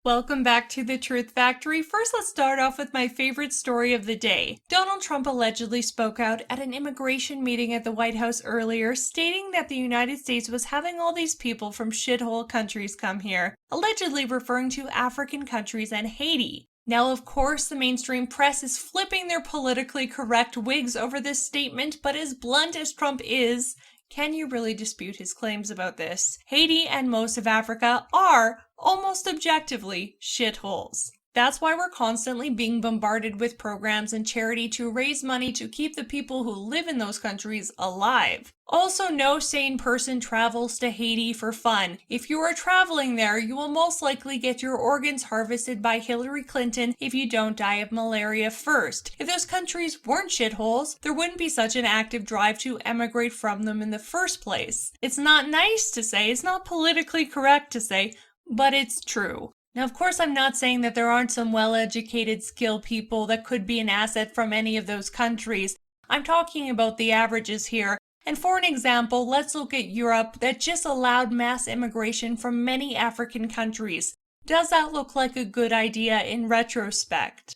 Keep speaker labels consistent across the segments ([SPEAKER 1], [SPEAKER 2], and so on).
[SPEAKER 1] Welcome back to the Truth Factory. First, let's start off with my favorite story of the day. Donald Trump allegedly spoke out at an immigration meeting at the White House earlier, stating that the United States was having all these people from shithole countries come here, allegedly referring to African countries and Haiti. Now, of course, the mainstream press is flipping their politically correct wigs over this statement, but as blunt as Trump is, can you really dispute his claims about this? Haiti and most of Africa are, almost objectively, shitholes. That's why we're constantly being bombarded with programs and charity to raise money to keep the people who live in those countries alive. Also, no sane person travels to Haiti for fun. If you are traveling there, you will most likely get your organs harvested by Hillary Clinton if you don't die of malaria first. If those countries weren't shitholes, there wouldn't be such an active drive to emigrate from them in the first place. It's not nice to say, it's not politically correct to say, but it's true. Now, of course, I'm not saying that there aren't some well-educated, skilled people that could be an asset from any of those countries. I'm talking about the averages here. And for an example, let's look at Europe that just allowed mass immigration from many African countries. Does that look like a good idea in retrospect?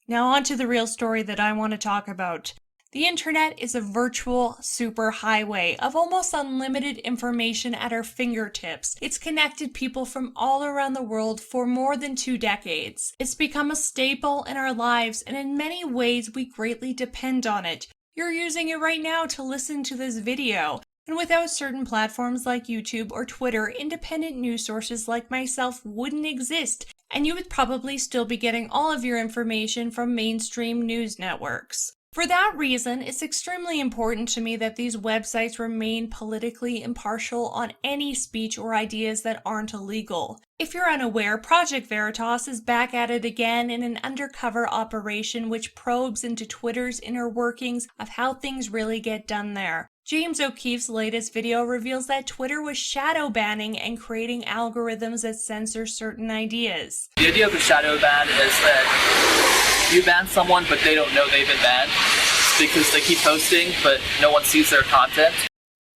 [SPEAKER 1] Now on to the real story that I want to talk about. The internet is a virtual superhighway of almost unlimited information at our fingertips. It's connected people from all around the world for more than 2 decades. It's become a staple in our lives, and in many ways we greatly depend on it. You're using it right now to listen to this video. And without certain platforms like YouTube or Twitter, independent news sources like myself wouldn't exist, and you would probably still be getting all of your information from mainstream news networks. For that reason, it's extremely important to me that these websites remain politically impartial on any speech or ideas that aren't illegal. If you're unaware, Project Veritas is back at it again in an undercover operation which probes into Twitter's inner workings of how things really get done there. James O'Keefe's latest video reveals that Twitter was shadow banning and creating algorithms that censor certain ideas.
[SPEAKER 2] The idea of the shadow ban is that you ban someone but they don't know they've been banned because they keep posting but no one sees their content.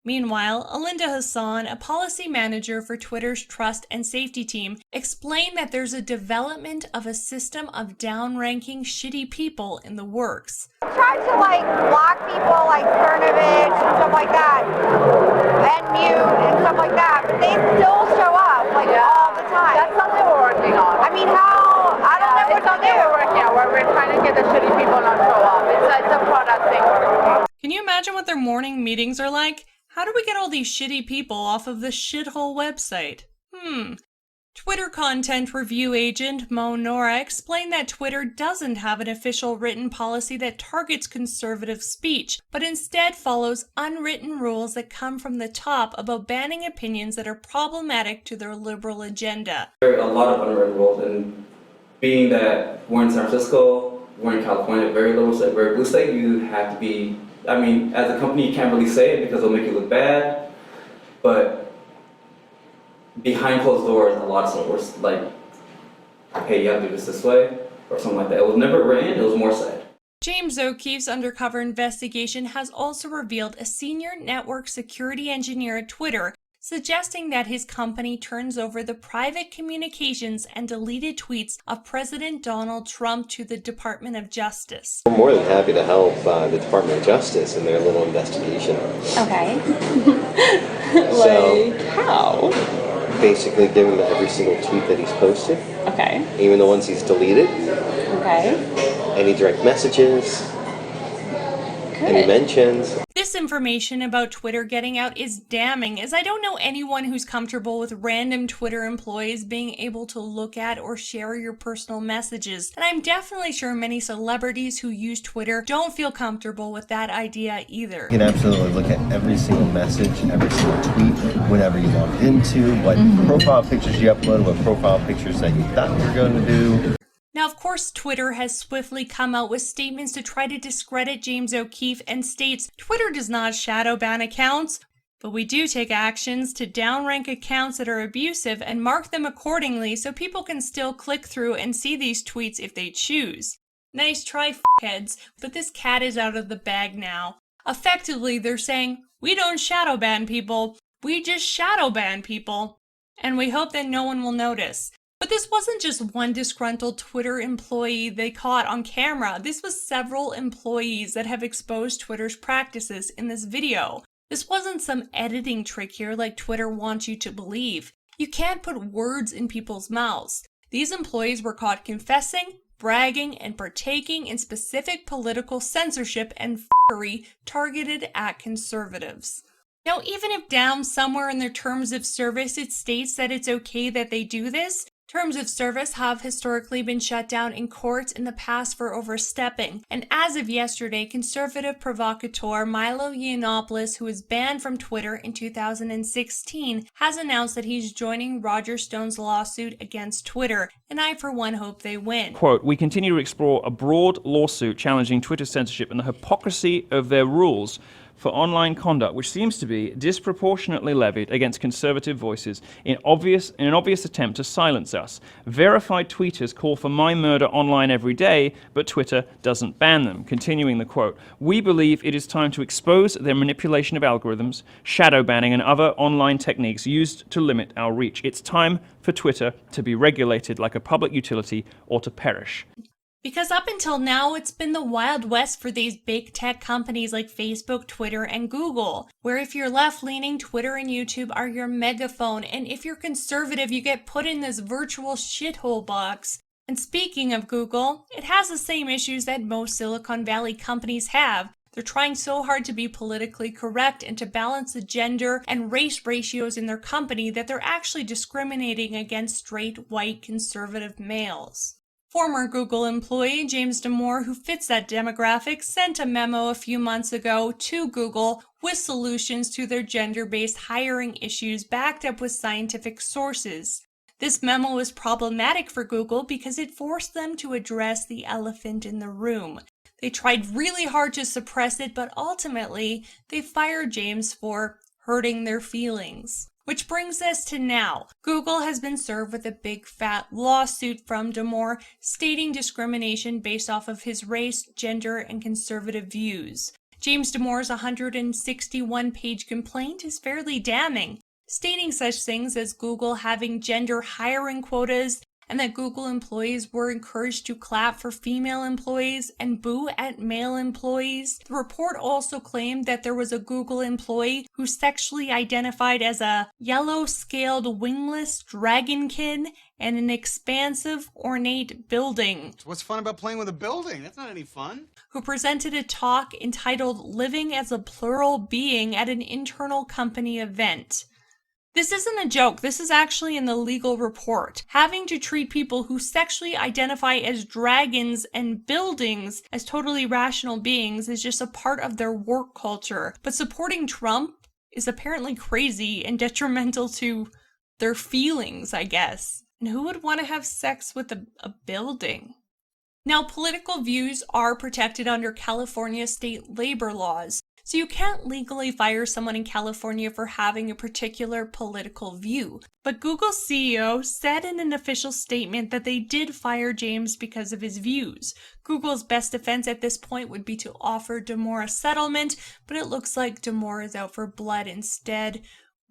[SPEAKER 1] Meanwhile, Alinda Hassan, a policy manager for Twitter's trust and safety team, explained that there's a development of a system of downranking shitty people in the works.
[SPEAKER 3] Tried to block people like Cernovich and stuff like that, and mute and stuff like that, but they still show up all the time.
[SPEAKER 4] That's something we're working on.
[SPEAKER 3] I mean, I don't know what to do.
[SPEAKER 4] We're working on where we're trying to get the shitty people not show up. It's a product thing we're working on.
[SPEAKER 1] Can you imagine what their morning meetings are like? How do we get all these shitty people off of this shithole website? Twitter content review agent Mo Nora explained that Twitter doesn't have an official written policy that targets conservative speech, but instead follows unwritten rules that come from the top about banning opinions that are problematic to their liberal agenda.
[SPEAKER 5] There are a lot of unwritten rules, and being that we're in San Francisco, we're in California, very liberal state, very blue state, you have to be, I mean, as a company you can't really say it because it'll make you look bad, but behind closed doors, a lot of stuff was like, hey, you have to do this way, or something like that. It was never written, it was more said.
[SPEAKER 1] James O'Keefe's undercover investigation has also revealed a senior network security engineer at Twitter suggesting that his company turns over the private communications and deleted tweets of President Donald Trump to the Department of Justice.
[SPEAKER 6] We're more than happy to help the Department of Justice in their little investigation.
[SPEAKER 7] Okay.
[SPEAKER 6] So,
[SPEAKER 7] How?
[SPEAKER 6] basically giving him every single tweet that he's posted,
[SPEAKER 7] Okay.
[SPEAKER 6] even the ones he's deleted,
[SPEAKER 7] Okay.
[SPEAKER 6] any direct messages, any mentions.
[SPEAKER 1] This information about Twitter getting out is damning, as I don't know anyone who's comfortable with random Twitter employees being able to look at or share your personal messages. And I'm definitely sure many celebrities who use Twitter don't feel comfortable with that idea either.
[SPEAKER 8] You can absolutely look at every single message, every single tweet, whenever you log into, what profile pictures you upload, what profile pictures that you thought you were going to do.
[SPEAKER 1] Now, of course, Twitter has swiftly come out with statements to try to discredit James O'Keefe and states Twitter does not shadow ban accounts, but we do take actions to downrank accounts that are abusive and mark them accordingly so people can still click through and see these tweets if they choose. Nice try, f***heads, but this cat is out of the bag now. Effectively, they're saying, we don't shadow ban people, we just shadow ban people. And we hope that no one will notice. But this wasn't just one disgruntled Twitter employee they caught on camera. This was several employees that have exposed Twitter's practices in this video. This wasn't some editing trick here like Twitter wants you to believe. You can't put words in people's mouths. These employees were caught confessing, bragging, and partaking in specific political censorship and f***ery targeted at conservatives. Now, even if down somewhere in their terms of service it states that it's okay that they do this, terms of service have historically been shut down in courts in the past for overstepping, and as of yesterday, conservative provocateur Milo Yiannopoulos, who was banned from Twitter in 2016, has announced that he's joining Roger Stone's lawsuit against Twitter, and I for one hope they win.
[SPEAKER 9] Quote, "We continue to explore a broad lawsuit challenging Twitter censorship and the hypocrisy of their rules for online conduct, which seems to be disproportionately levied against conservative voices in an obvious attempt to silence us. Verified tweeters call for my murder online every day, but Twitter doesn't ban them." Continuing the quote, "We believe it is time to expose their manipulation of algorithms, shadow banning, and other online techniques used to limit our reach. It's time for Twitter to be regulated like a public utility or to perish."
[SPEAKER 1] Because up until now, it's been the Wild West for these big tech companies like Facebook, Twitter, and Google, where if you're left-leaning, Twitter and YouTube are your megaphone, and if you're conservative, you get put in this virtual shithole box. And speaking of Google, it has the same issues that most Silicon Valley companies have. They're trying so hard to be politically correct and to balance the gender and race ratios in their company that they're actually discriminating against straight, white, conservative males. Former Google employee James Damore, who fits that demographic, sent a memo a few months ago to Google with solutions to their gender-based hiring issues backed up with scientific sources. This memo is problematic for Google because it forced them to address the elephant in the room. They tried really hard to suppress it, but ultimately, they fired James for hurting their feelings. Which brings us to now. Google has been served with a big fat lawsuit from Damore stating discrimination based off of his race, gender, and conservative views. James Damore's 161-page complaint is fairly damning, stating such things as Google having gender hiring quotas and that Google employees were encouraged to clap for female employees and boo at male employees. The report also claimed that there was a Google employee who sexually identified as a yellow-scaled wingless dragonkin in an expansive, ornate building.
[SPEAKER 10] What's fun about playing with a building? That's not any fun.
[SPEAKER 1] Who presented a talk entitled "Living as a Plural Being" at an internal company event. This isn't a joke, this is actually in the legal report. Having to treat people who sexually identify as dragons and buildings as totally rational beings is just a part of their work culture. But supporting Trump is apparently crazy and detrimental to their feelings, I guess. And who would want to have sex with a building? Now, political views are protected under California state labor laws. So you can't legally fire someone in California for having a particular political view. But Google's CEO said in an official statement that they did fire James because of his views. Google's best defense at this point would be to offer Damore a settlement, but it looks like Damore is out for blood instead,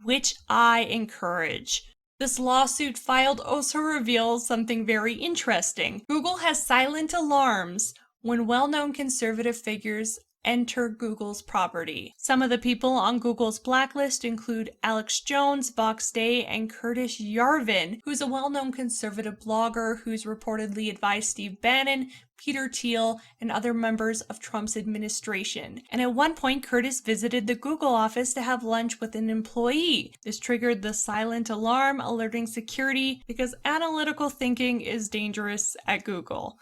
[SPEAKER 1] which I encourage. This lawsuit filed also reveals something very interesting. Google has silent alarms when well-known conservative figures enter Google's property. Some of the people on Google's blacklist include Alex Jones, Vox Day, and Curtis Yarvin, who's a well-known conservative blogger who's reportedly advised Steve Bannon, Peter Thiel, and other members of Trump's administration. And at one point, Curtis visited the Google office to have lunch with an employee. This triggered the silent alarm, alerting security because analytical thinking is dangerous at Google.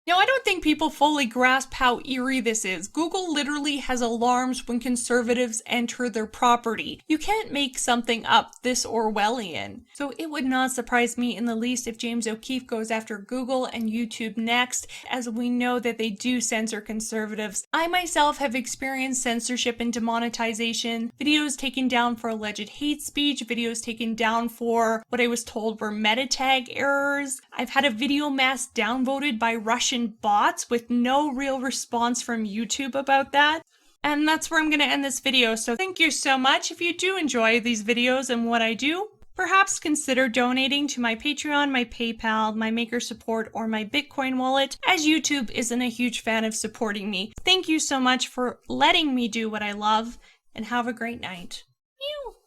[SPEAKER 1] Now, I don't think people fully grasp how eerie this is. Google literally has alarms when conservatives enter their property. You can't make something up this Orwellian. So it would not surprise me in the least if James O'Keefe goes after Google and YouTube next, as we know that they do censor conservatives. I myself have experienced censorship and demonetization, videos taken down for alleged hate speech, videos taken down for what I was told were meta tag errors. I've had a video mass downvoted by Russian bots with no real response from YouTube about that. And that's where I'm going to end this video. So thank you so much. If you do enjoy these videos and what I do, perhaps consider donating to my Patreon, my PayPal, my Maker Support, or my Bitcoin wallet, as YouTube isn't a huge fan of supporting me. Thank you so much for letting me do what I love, and have a great night. Meow.